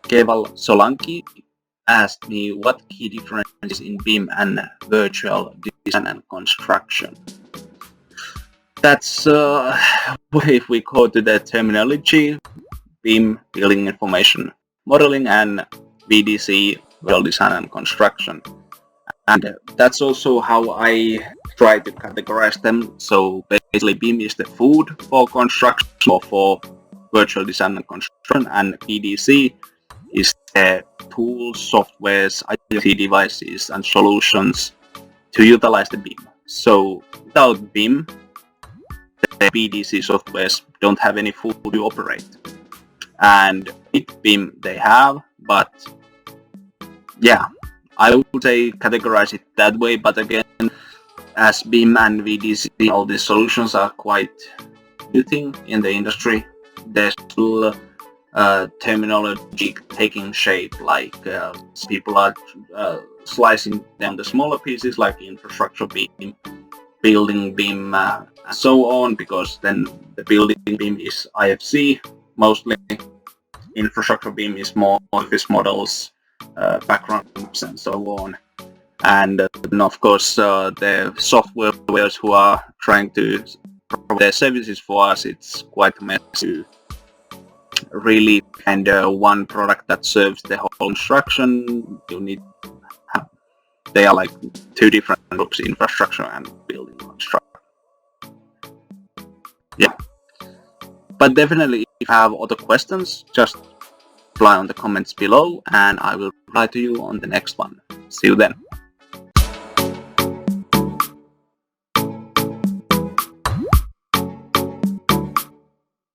Keval Solanki asked me what key differences in BIM and virtual design and construction. That's if we go to the terminology, BIM, Building Information Modeling, and VDC, Virtual Design and Construction. And that's also how I try to categorize them. So basically BIM is the food for construction or for virtual design and construction, and VDC is the tools, softwares, IoT devices and solutions to utilize the BIM. So without BIM, the VDC softwares don't have any food to operate. And with BIM they have, but yeah, I would say categorize it that way. But again, as BIM and VDC, all these solutions are quite new thing in the industry. There's still terminology taking shape, like people are slicing down the smaller pieces like infrastructure BIM, building BIM, and so on, because then the building BIM is IFC mostly. Infrastructure BIM is more office models, backgrounds and so on. And then of course the software players who are trying to provide their services for us, it's quite messy. Really kind of one product that serves the whole construction. You need, they are like two different groups, infrastructure and building construction. Yeah, but definitely if you have other questions, just reply on the comments below and I will reply to you on the next one. See you then.